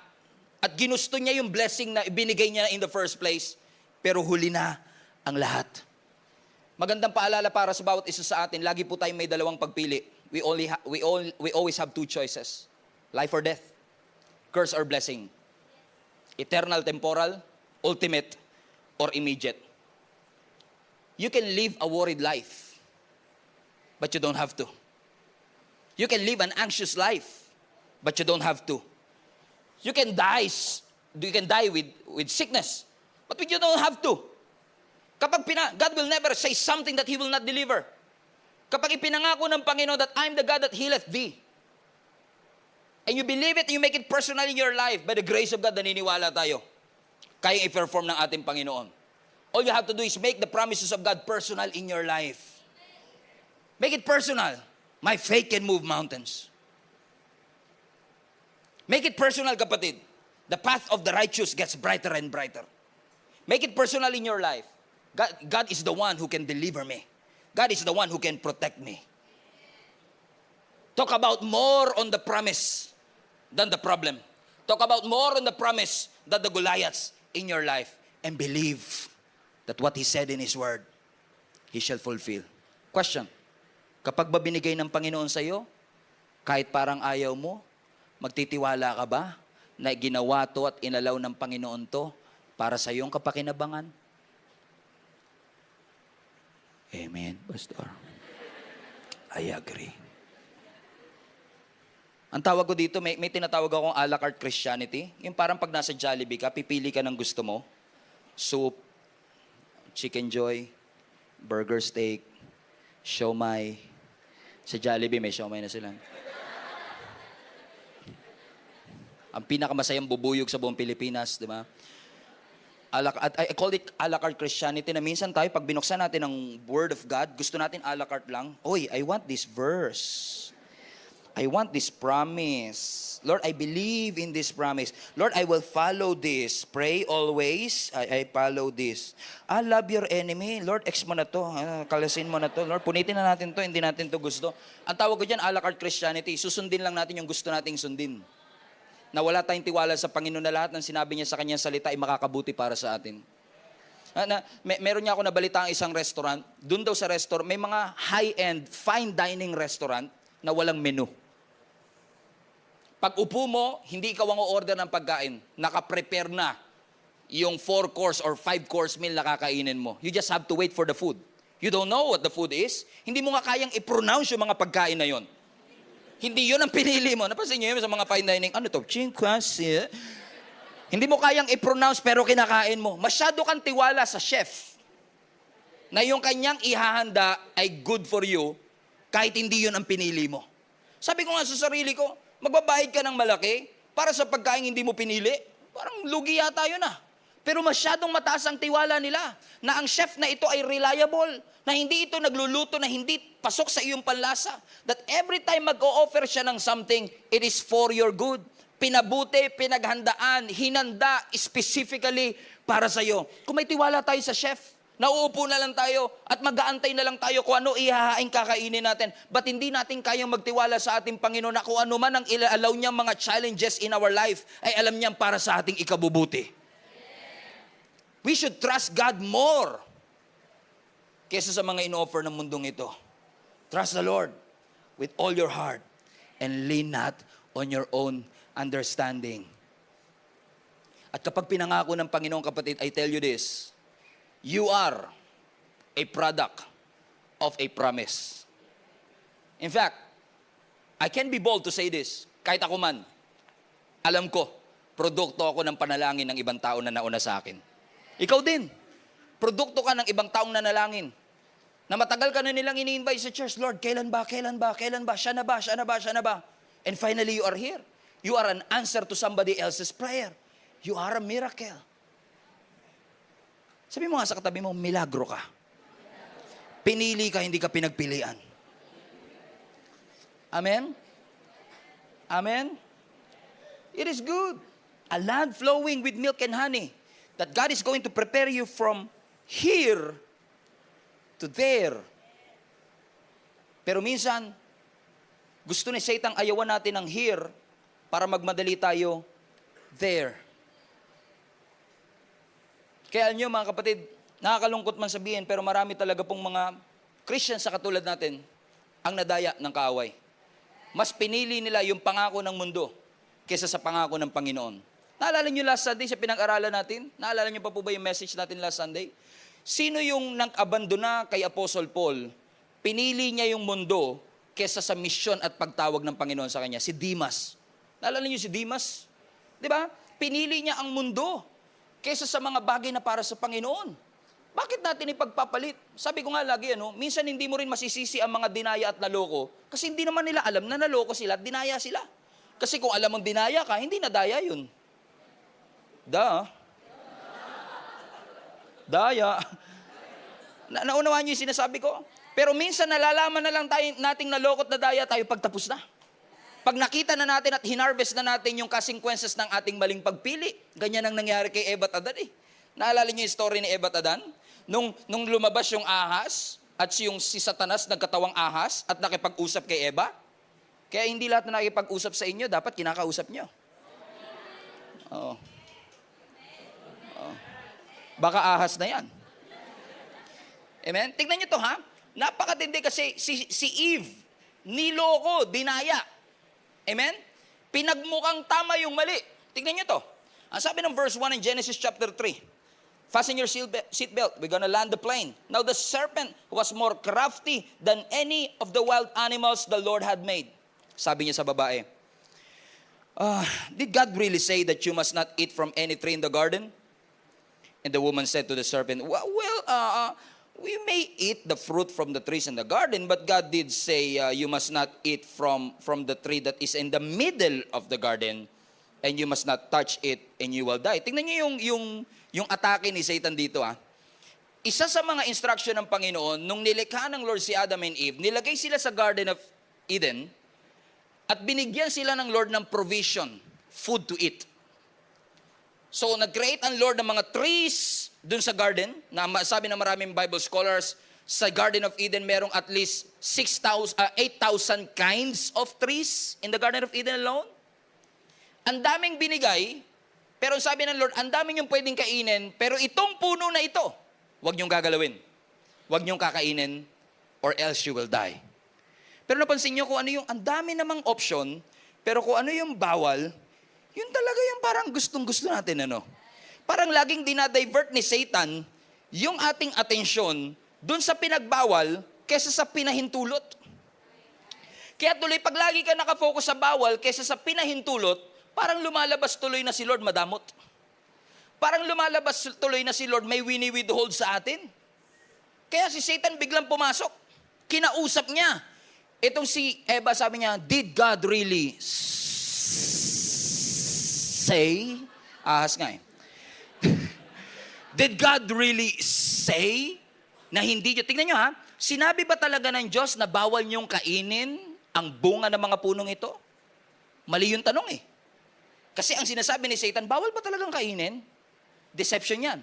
at ginusto niya yung blessing na ibinigay niya in the first place. Pero huli na ang lahat. Magandang paalala para sa bawat isa sa atin, lagi po tayong may dalawang pagpili. We always have 2 choices. Life or death. Curse or blessing. Eternal, temporal, ultimate, or immediate. You can live a worried life, but you don't have to. You can live an anxious life, but you don't have to. You can die with sickness, but you don't have to. God will never say something that He will not deliver. Kapag ipinangako ng Panginoon that I'm the God that healeth thee, and you believe it, and you make it personal in your life, by the grace of God, naniniwala tayo. Kayang i-perform ng ating Panginoon. All you have to do is make the promises of God personal in your life. Make it personal. My faith can move mountains. Make it personal, kapatid. The path of the righteous gets brighter and brighter. Make it personal in your life. God is the one who can deliver me. God is the one who can protect me. Talk about more on the promise than the problem. Talk about more on the promise than the Goliaths in your life. And believe that what He said in His word, He shall fulfill. Question. Kapag ba binigay ng Panginoon sa iyo, kahit parang ayaw mo, magtitiwala ka ba na ginawa to at inalaw ng Panginoon to para sa iyong kapakinabangan? Amen, Pastor. I agree. Ang tawag ko dito, may tinatawag akong a la carte Christianity. Yung parang pag nasa Jollibee ka, pipili ka ng gusto mo. Soup, chicken joy, burger steak, siomai. Sa Jollibee, may siomai na sila. Ang pinakamasayang bubuyog sa buong Pilipinas, di ba? I call it a la carte Christianity na minsan tayo, pag binuksan natin ang Word of God, gusto natin a la carte lang. Oy, I want this verse. I want this promise. Lord, I believe in this promise. Lord, I will follow this. Pray always. I follow this. Love your enemy. Lord, ex mo na to. Kalasin mo na to. Lord, punitin na natin to. Hindi natin to gusto. Ang tawag ko dyan, a la carte Christianity. Susundin lang natin yung gusto nating sundin. Na wala tayong tiwala sa Panginoon na lahat ng sinabi niya sa kanyang salita ay makakabuti para sa atin. Meron niya ako nabalita ang isang restaurant. Doon daw sa restaurant, may mga high-end, fine dining restaurant na walang menu. Pag upo mo, hindi ikaw ang order ng pagkain. Naka-prepare na yung 4-course or 5-course meal na kakainin mo. You just have to wait for the food. You don't know what the food is. Hindi mo nga kayang i-pronounce yung mga pagkain na yon. Hindi yun ang pinili mo. Napansin niyo yun sa mga fine dining, ano to? Chinkwasi. Hindi mo kayang i-pronounce pero kinakain mo. Masyado kang tiwala sa chef na yung kanyang ihahanda ay good for you kahit hindi yun ang pinili mo. Sabi ko nga sa sarili ko, magbabayad ka ng malaki para sa pagkain hindi mo pinili. Parang lugi yata yun ah. Pero masyadong mataas ang tiwala nila na ang chef na ito ay reliable, na hindi ito nagluluto, na hindi pasok sa iyong panlasa. That every time mag-o-offer siya ng something, it is for your good. Pinabuti, pinaghandaan, hinanda specifically para sa iyo. Kung may tiwala tayo sa chef, nauupo na lang tayo at mag-aantay na lang tayo kung ano ihahaing kakainin natin. But hindi natin kayang magtiwala sa ating Panginoon na kung ano man ang ilaalaw niyang mga challenges in our life, ay alam niyang para sa ating ikabubuti. We should trust God more kaysa sa mga in-offer ng mundong ito. Trust the Lord with all your heart and lean not on your own understanding. At kapag pinangako ng Panginoon, kapatid, I tell you this, you are a product of a promise. In fact, I can be bold to say this, kahit ako man, alam ko, produkto ako ng panalangin ng ibang tao na nauna sa akin. Ikaw din, produkto ka ng ibang taong nanalangin, na matagal ka na nilang ini-invite sa church, Lord, kailan ba, siya na ba? And finally, you are here. You are an answer to somebody else's prayer. You are a miracle. Sabi mo nga sa katabi mo, milagro ka. Pinili ka, hindi ka pinagpilian. Amen? Amen? It is good. A land flowing with milk and honey. That God is going to prepare you from here to there. Pero minsan, gusto ni Satan ayawan natin ng here para magmadali tayo there. Kaya nyo mga kapatid, nakakalungkot man sabihin, pero marami talaga pong mga Christians sa katulad natin ang nadaya ng kaaway. Mas pinili nila yung pangako ng mundo kaysa sa pangako ng Panginoon. Naalala nyo last Sunday sa pinag-aralan natin? Naalala nyo pa po ba yung message natin last Sunday? Sino yung nang-abandona kay Apostle Paul? Pinili niya yung mundo kaysa sa misyon at pagtawag ng Panginoon sa kanya. Si Demas. Naalala nyo si Demas? Di ba? Pinili niya ang mundo kaysa sa mga bagay na para sa Panginoon. Bakit natin ipagpapalit? Sabi ko nga lagi, minsan hindi mo rin masisisi ang mga dinaya at naloko kasi hindi naman nila alam na naloko sila at dinaya sila. Kasi kung alam mong dinaya ka, hindi nadaya yun. Daya. Naunawaan niyo yung sinasabi ko? Pero minsan nalalaman na lang nating nalokot na daya tayo pagtapos na. Pag nakita na natin at hinarvest na natin yung consequences ng ating maling pagpili, ganyan ang nangyari kay Eva at Adan eh. Naalala niyo yung story ni Eva at Adan? Nung lumabas yung ahas at si Satanas nagkatawang ahas at nakipag-usap kay Eva, kaya hindi lahat na nakipag-usap sa inyo, dapat kinakausap niyo. Oo. Baka ahas na yan. Amen? Tignan nyo to ha. Napakatindi kasi si Eve, niloko, dinaya. Amen? Pinagmukhang tama yung mali. Tignan nyo to. Ang sabi ng verse 1 in Genesis chapter 3, fasten your seatbelt, we're gonna land the plane. Now the serpent was more crafty than any of the wild animals the Lord had made. Sabi niya sa babae, did God really say that you must not eat from any tree in the garden? And the woman said to the serpent, we may eat the fruit from the trees in the garden, but God did say you must not eat from the tree that is in the middle of the garden, and you must not touch it, and you will die. Tingnan niyo yung atake ni Satan dito ha. Isa sa mga instruction ng Panginoon, nung nilikha ng Lord si Adam and Eve, nilagay sila sa Garden of Eden, At binigyan sila ng Lord ng provision, food to eat. So, nag-create ang Lord ng mga trees dun sa garden, na sabi ng maraming Bible scholars, sa Garden of Eden, merong at least 8,000 kinds of trees in the Garden of Eden alone. Ang daming binigay, pero sabi ng Lord, ang dami niyong pwedeng kainin, pero itong puno na ito, huwag niyong gagalawin. Huwag niyong kakainin, or else you will die. Pero napansin niyo kung ano yung, ang dami namang option, pero kung ano yung bawal, yun talaga yung parang gustong-gusto natin, ano? Parang laging dinadivert ni Satan yung ating atensyon dun sa pinagbawal kesa sa pinahintulot. Kaya tuloy, pag lagi ka nakafocus sa bawal kesa sa pinahintulot, parang lumalabas tuloy na si Lord madamot. Parang lumalabas tuloy na si Lord may wini-withhold sa atin. Kaya si Satan biglang pumasok. Kinausap niya. Itong si Eva, sabi niya, did God really say? Ahas nga eh. Did God really say na hindi nyo? Tingnan nyo ha, sinabi ba talaga ng Diyos na bawal nyong kainin ang bunga ng mga punong ito? Mali yung tanong eh. Kasi ang sinasabi ni Satan, bawal ba talagang kainin? Deception yan.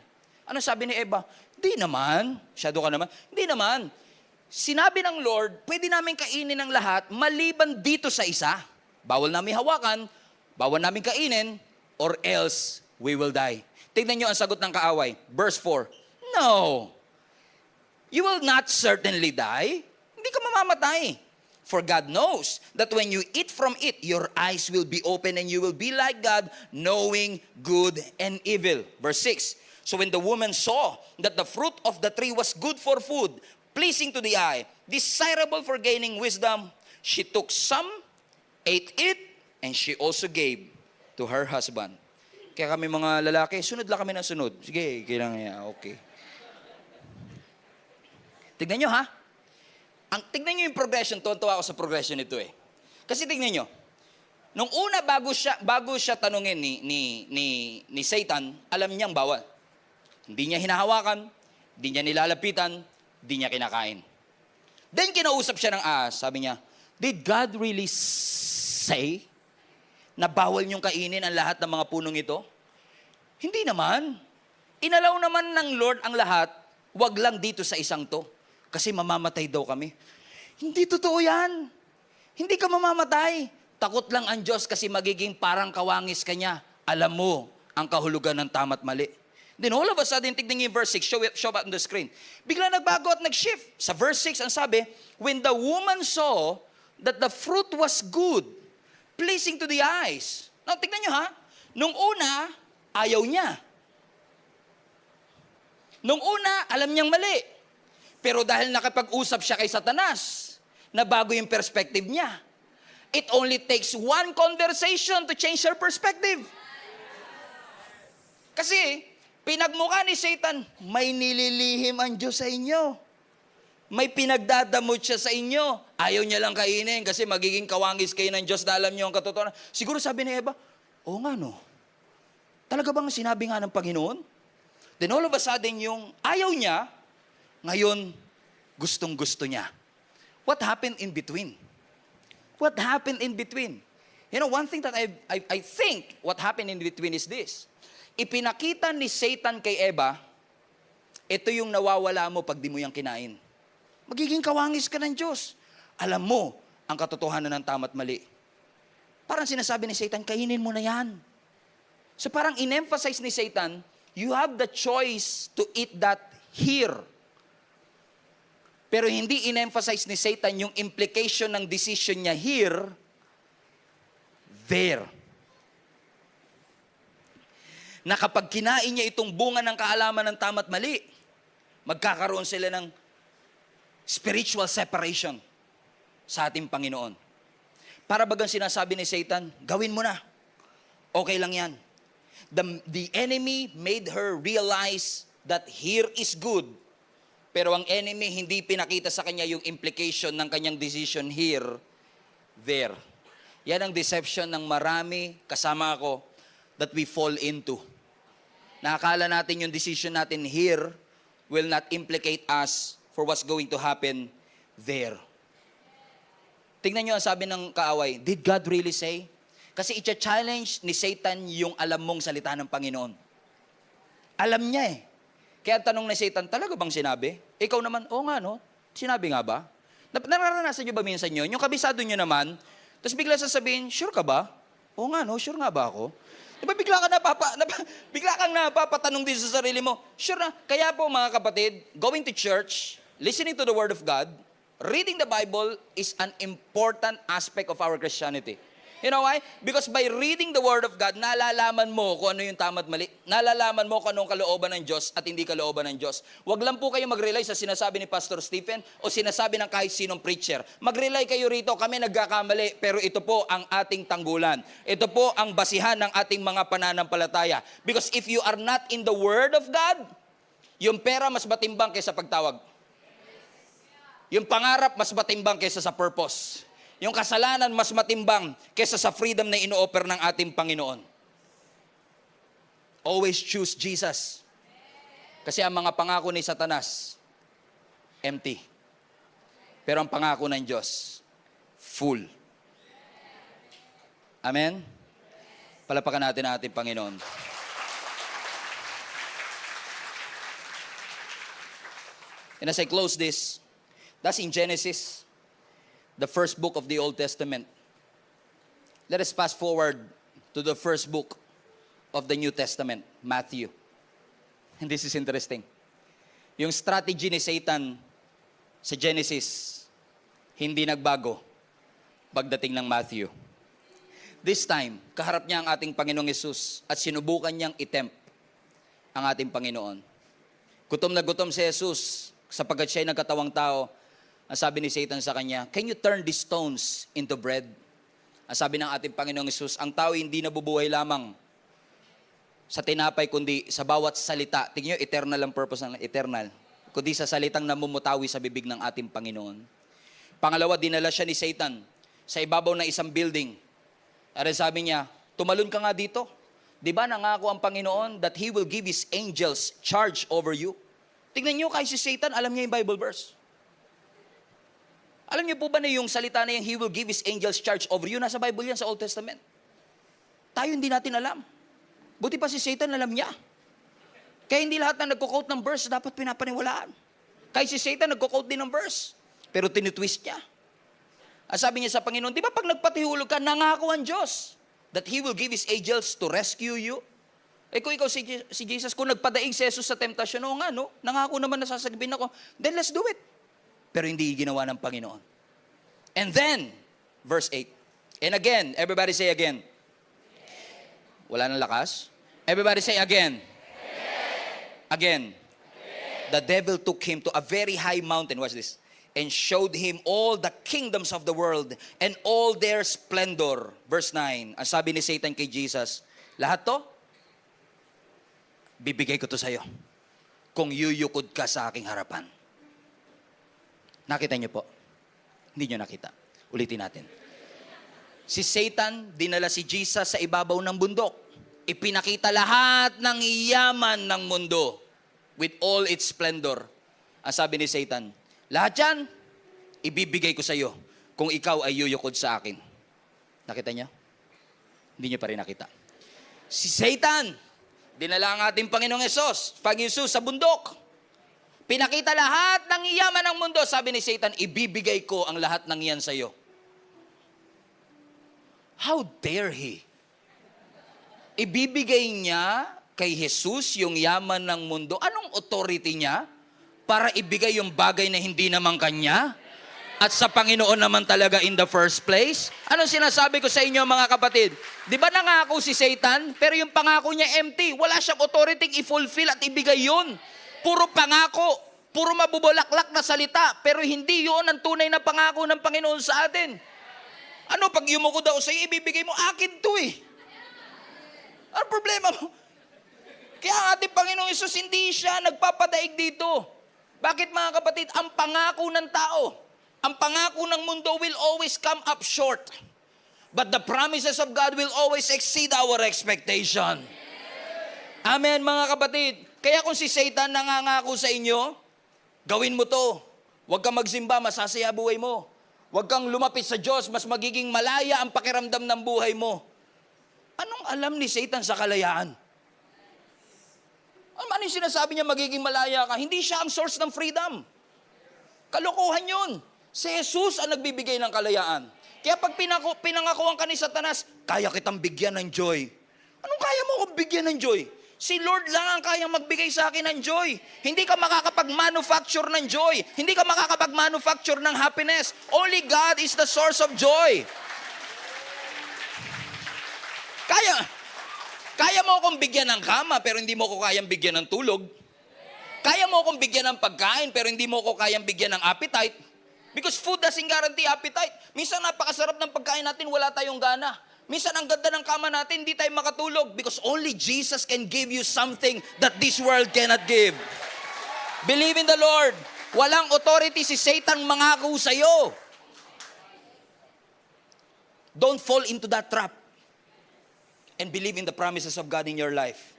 Ano sabi ni Eva? Di naman. Shadow ka naman. Di naman. Sinabi ng Lord, pwede namin kainin ang lahat maliban dito sa isa. Bawal namin hawakan, bawal namin kainin, or else we will die. Tignan nyo ang sagot ng kaaway. Verse 4. No. You will not certainly die. Hindi ka mamamatay. For God knows that when you eat from it, your eyes will be open and you will be like God, knowing good and evil. Verse 6. So when the woman saw that the fruit of the tree was good for food, pleasing to the eye, desirable for gaining wisdom, she took some, ate it, and she also gave to her husband. Kaya kami mga lalaki, sunod lang kami ng sunod. Sige, kailangan niya, okay. Tignan nyo ha. Tignan nyo yung progression. Tuwan-tuwa ako sa progression nito eh. Kasi tignan nyo. Nung una, bago siya tanungin ni Satan, alam niyang bawal. Hindi niya hinahawakan, hindi niya nilalapitan, hindi niya kinakain. Then kinausap siya ng ahas. Sabi niya, did God really say na bawal niyong kainin ang lahat ng mga punong ito? Hindi naman. Inalaw naman ng Lord ang lahat, wag lang dito sa isang to. Kasi mamamatay daw kami. Hindi totoo yan. Hindi ka mamamatay. Takot lang ang Diyos kasi magiging parang kawangis ka niya. Alam mo ang kahulugan ng tama't mali. Then all of a sudden, tignan niyo yung verse 6, show up on the screen. Bigla nagbago at nag-shift. Sa verse 6, ang sabi, when the woman saw that the fruit was good, pleasing to the eyes. Now, tignan niyo ha, nung una, ayaw niya. Nung una, alam niyang mali. Pero dahil nakapag-usap siya kay Satanas, nabago yung perspective niya. It only takes one conversation to change her perspective. Kasi, pinagmukha ni Satan, may nililihim ang Diyos sa inyo. May pinagdadamot siya sa inyo. Ayaw niya lang kainin kasi magiging kawangis kayo ng Diyos na alam niyo ang katotohanan. Siguro sabi ni Eva, oo nga no. Talaga bang sinabi nga ng Panginoon? Then all of a sudden, yung ayaw niya, ngayon, gustong-gusto niya. What happened in between? What happened in between? You know, one thing that I think what happened in between is this. Ipinakita ni Satan kay Eva, ito yung nawawala mo pag di mo yung kinain. Magiging kawangis ka ng Diyos. Alam mo ang katotohanan ng tama't mali. Parang sinasabi ni Satan, kainin mo na yan. So parang in-emphasize ni Satan, you have the choice to eat that here. Pero hindi in-emphasize ni Satan yung implication ng decision niya here, there. Na kapag kinain niya itong bunga ng kaalaman ng tama't mali, magkakaroon sila ng spiritual separation sa ating Panginoon. Para bagang sinasabi ni Satan, gawin mo na. Okay lang yan. The enemy made her realize that here is good. Pero ang enemy hindi pinakita sa kanya yung implication ng kanyang decision here, there. Yan ang deception ng marami, kasama ako, that we fall into. Nakakala natin yung decision natin here will not implicate us for what's going to happen there. Tingnan nyo ang sabi ng kaaway, did God really say? Kasi i-challenge ni Satan yung alam mong salita ng Panginoon. Alam niya eh. Kaya tanong ni Satan, talaga bang sinabi? Ikaw naman, oo nga no, sinabi nga ba? Nararanasan nyo ba minsan yun? Yung kabisado nyo naman, tapos bigla sasabihin, sure ka ba? Oo nga no, sure nga ba ako? Diba bigla kang napapatanong din sa sarili mo, sure na. Kaya po mga kapatid, going to church, listening to the Word of God, reading the Bible is an important aspect of our Christianity. You know why? Because by reading the Word of God, nalalaman mo kung ano yung tama at mali. Nalalaman mo kung anong kalooban ng Diyos at hindi kalooban ng Diyos. Huwag lang po kayo mag-rely sa sinasabi ni Pastor Stephen o sinasabi ng kahit sinong preacher. Mag-rely kayo rito, kami nagkakamali, pero ito po ang ating tanggulan. Ito po ang basihan ng ating mga pananampalataya. Because if you are not in the Word of God, yung pera mas matimbang kaysa pagtawag. Yung pangarap mas matimbang kaysa sa purpose. Yung kasalanan mas matimbang kaysa sa freedom na ino-offer ng ating Panginoon. Always choose Jesus. Kasi ang mga pangako ni Satanas, empty. Pero ang pangako ng Diyos, full. Amen? Palapakan natin ang ating Panginoon. And as I close this, that's in Genesis, the first book of the Old Testament. Let us fast forward to the first book of the New Testament, Matthew. And this is interesting. Yung strategy ni Satan sa Genesis, hindi nagbago pagdating ng Matthew. This time, kaharap niya ang ating Panginoong Yesus at sinubukan niyang itempt ang ating Panginoon. Gutom na gutom si Jesus sapagkat siya'y nagkatawang tao. Ang sabi ni Satan sa kanya, can you turn these stones into bread? Ang sabi ng ating Panginoong Hesus, ang tao hindi nabubuhay lamang sa tinapay, kundi sa bawat salita. Tingnan nyo, eternal ang purpose ng eternal. Kundi sa salitang namumutawi sa bibig ng ating Panginoon. Pangalawa, dinala siya ni Satan sa ibabaw ng isang building. At sabi niya, tumalon ka nga dito. Di ba nangako ang Panginoon that He will give His angels charge over you? Tingnan nyo, kahit si Satan, alam niya yung Bible verse. Alam niyo po ba na yung salita na yung He will give His angels charge over you? Nasa Bible yan sa Old Testament. Tayo hindi natin alam. Buti pa si Satan alam niya. Kaya hindi lahat na nagko-quote ng verse dapat pinapaniwalaan. Kahit si Satan nagko-quote din ng verse. Pero tinitwist niya. Sabi niya sa Panginoon, di ba pag nagpatihulog ka, nangako ang Diyos that He will give His angels to rescue you? Kung ikaw si Jesus, kung nagpadaig si Jesus sa temptasyon, o nga, no? Nangako naman na sasagbin ako, then let's do it. Pero hindi ginawa ng Panginoon. And then, verse 8. And again, everybody say again. Wala nang lakas. Everybody say again. Again. The devil took him to a very high mountain. Watch this. And showed him all the kingdoms of the world and all their splendor. Verse 9. Ang sabi ni Satan kay Jesus, lahat to, bibigay ko to sa'yo kung yuyukod ka sa aking harapan. Nakita niyo po? Hindi niyo nakita. Ulitin natin. Si Satan, dinala si Jesus sa ibabaw ng bundok. Ipinakita lahat ng yaman ng mundo with all its splendor. Ang sabi ni Satan, lahat yan, ibibigay ko sa iyo kung ikaw ay yuyukod sa akin. Nakita niyo? Hindi niyo pa rin nakita. Si Satan, dinala ang ating Panginoong Hesus, Pag-Hesus sa bundok. Pinakita lahat ng yaman ng mundo. Sabi ni Satan, ibibigay ko ang lahat ng yan sa iyo. How dare he? Ibibigay niya kay Jesus yung yaman ng mundo. Anong authority niya para ibigay yung bagay na hindi naman kanya? At sa Panginoon naman talaga in the first place? Anong sinasabi ko sa inyo mga kapatid? Di ba nangako si Satan, pero yung pangako niya empty. Wala siyang authority i-fulfill at ibigay yun. Puro pangako, puro mabubulaklak na salita, pero hindi yun ang tunay na pangako ng Panginoon sa atin. Ano, pag yumuko daw sa'yo, ibibigay mo, akin to eh. Ano problema mo? Kaya ang ating Panginoong Hesus, hindi siya nagpapadaig dito. Bakit mga kapatid? Ang pangako ng tao, ang pangako ng mundo will always come up short. But the promises of God will always exceed our expectation. Amen mga kapatid. Kaya kung si Satan nangangako sa inyo, gawin mo to. Huwag ka magsimba, masasaya buhay mo. Huwag kang lumapit sa Diyos, mas magiging malaya ang pakiramdam ng buhay mo. Anong alam ni Satan sa kalayaan? Ano yung sinasabi niya magiging malaya ka? Hindi siya ang source ng freedom. Kalokohan yun. Si Jesus ang nagbibigay ng kalayaan. Kaya pag pinangakuan ka ni Satanas, kaya kitang bigyan ng joy. Anong kaya mo akong bigyan ng joy? Si Lord lang ang kayang magbigay sa akin ng joy. Hindi ka makakapag-manufacture ng joy. Hindi ka makakapag-manufacture ng happiness. Only God is the source of joy. Kaya mo akong bigyan ng kama, pero hindi mo ko kayang bigyan ng tulog. Kaya mo akong bigyan ng pagkain, pero hindi mo ko kayang bigyan ng appetite. Because food doesn't guarantee appetite. Minsan napakasarap ng pagkain natin, wala tayong gana. Minsan ang ganda ng kama natin, hindi tayo makatulog. Because only Jesus can give you something that this world cannot give. Believe in the Lord. Walang authority si Satan mangako sa'yo. Don't fall into that trap. And believe in the promises of God in your life.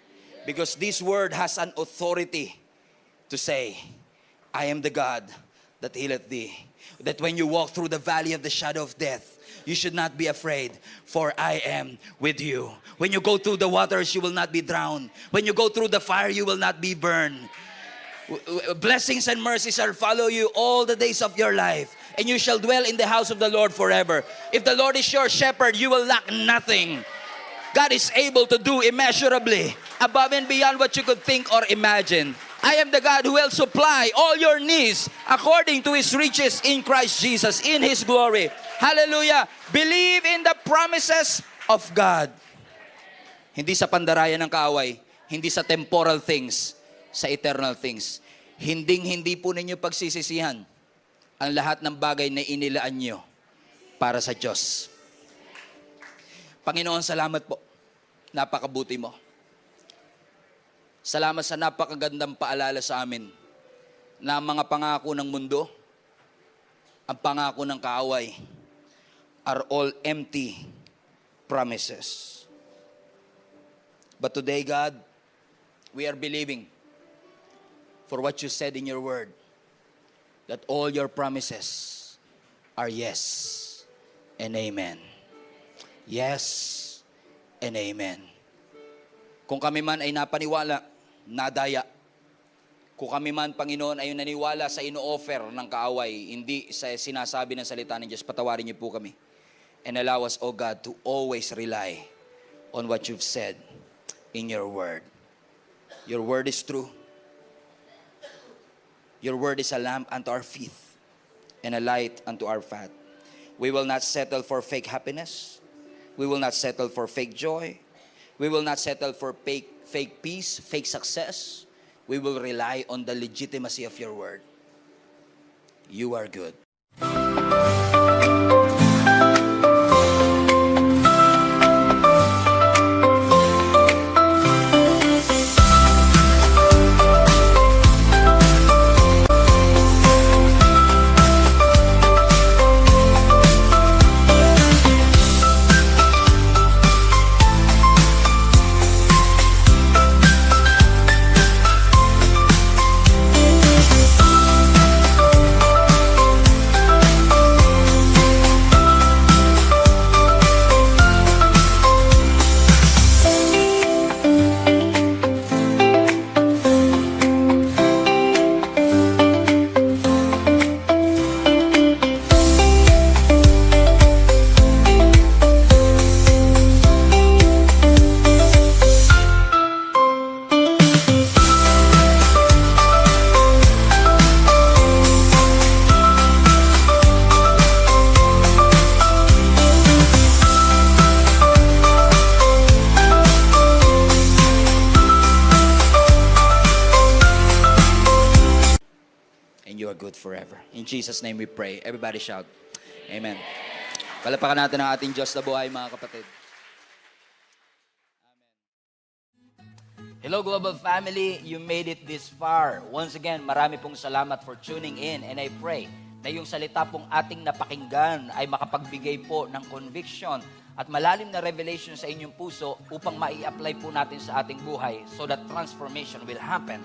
Because this word has an authority to say, I am the God that healeth thee. That when you walk through the valley of the shadow of death, you should not be afraid, for I am with you. When you go through the waters, you will not be drowned. When you go through the fire, you will not be burned. Blessings and mercies shall follow you all the days of your life, and you shall dwell in the house of the Lord forever. If the Lord is your shepherd, you will lack nothing. God is able to do immeasurably above and beyond what you could think or imagine. I am the God who will supply all your needs according to His riches in Christ Jesus, in His glory. Hallelujah. Believe in the promises of God. Hindi sa pandarayan ng kaaway, hindi sa temporal things, sa eternal things. Hindi po ninyo pagsisisihan ang lahat ng bagay na inilaan nyo para sa Diyos. Panginoon, salamat po. Napakabuti mo. Salamat sa napakagandang paalala sa amin na ang mga pangako ng mundo, ang pangako ng kaaway, are all empty promises. But today, God, we are believing for what you said in your word, that all your promises are yes and amen. Yes and amen. Kung kami man ay napaniwala, nadaya. Kung kami man, Panginoon, ay naniwala sa ino-offer ng kaaway, hindi sa sinasabi ng salita ng Diyos, patawarin niyo po kami. And allow us, O God, to always rely on what you've said in your word. Your word is true. Your word is a lamp unto our feet and a light unto our path. We will not settle for fake happiness. We will not settle for fake joy. We will not settle for fake peace, fake success. We will rely on the legitimacy of your word. You are good. Good forever. In Jesus' name we pray. Everybody shout, Amen. Palapakan natin ang ating Diyos na buhay, mga kapatid. Hello Global Family, you made it this far. Once again, marami pong salamat for tuning in, and I pray na yung salita pong ating napakinggan ay makapagbigay po ng conviction at malalim na revelation sa inyong puso upang mai-apply po natin sa ating buhay so that transformation will happen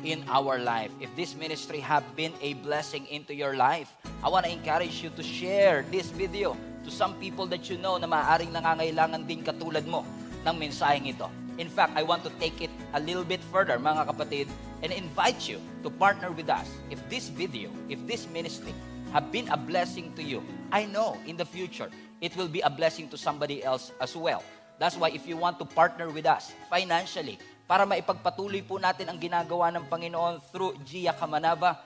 in our life. If this ministry have been a blessing into your life, I want to encourage you to share this video to some people that you know na maaaring nangangailangan din katulad mo ng mensaheng ito. In fact, I want to take it a little bit further, mga kapatid, and invite you to partner with us. If this video, if this ministry have been a blessing to you, I know in the future, it will be a blessing to somebody else as well. That's why if you want to partner with us financially, para maipagpatuloy po natin ang ginagawa ng Panginoon through Gia Kamanava,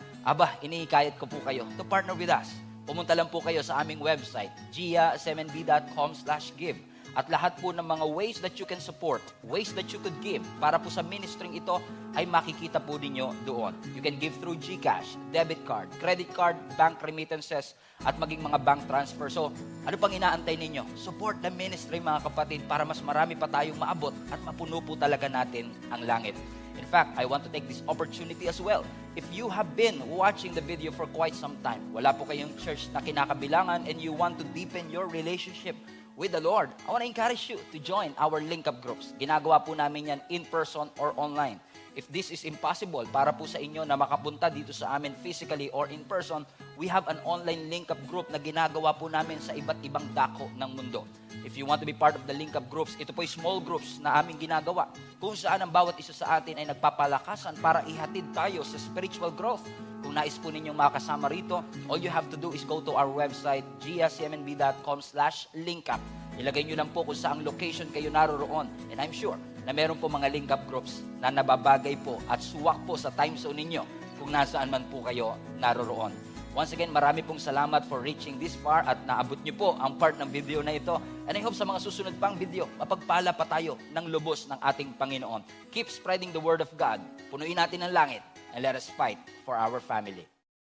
inihikayat ko po kayo to partner with us. Pumunta lang po kayo sa aming website, giasmnb.com/give. At lahat po ng mga ways that you can support, ways that you could give para po sa ministering ito ay makikita po ninyo doon. You can give through GCash, debit card, credit card, bank remittances, at maging mga bank transfer. So, ano pang inaantay ninyo? Support the ministry, mga kapatid, para mas marami pa tayong maabot at mapuno po talaga natin ang langit. In fact, I want to take this opportunity as well. If you have been watching the video for quite some time, wala po kayong church na kinakabilangan and you want to deepen your relationship with the Lord, I want to encourage you to join our link-up groups. Ginagawa po namin yan in person or online. If this is impossible para po sa inyo na makapunta dito sa amin physically or in person, we have an online link-up group na ginagawa po namin sa iba't ibang dako ng mundo. If you want to be part of the link-up groups, ito po ay small groups na aming ginagawa kung saan ang bawat isa sa atin ay nagpapalakasan para ihatid tayo sa spiritual growth. Kung nais po ninyong makasama rito, all you have to do is go to our website, giasmnb.com/linkup. Ilagay nyo lang po kung saang location kayo naroroon. And I'm sure na meron po mga link-up groups na nababagay po at suwak po sa time zone ninyo kung nasaan man po kayo naroroon. Once again, marami pong salamat for reaching this far at naabot nyo po ang part ng video na ito. And I hope sa mga susunod pang video, mapagpala pa tayo ng lubos ng ating Panginoon. Keep spreading the word of God. Punuin natin ang langit and let us fight for our family.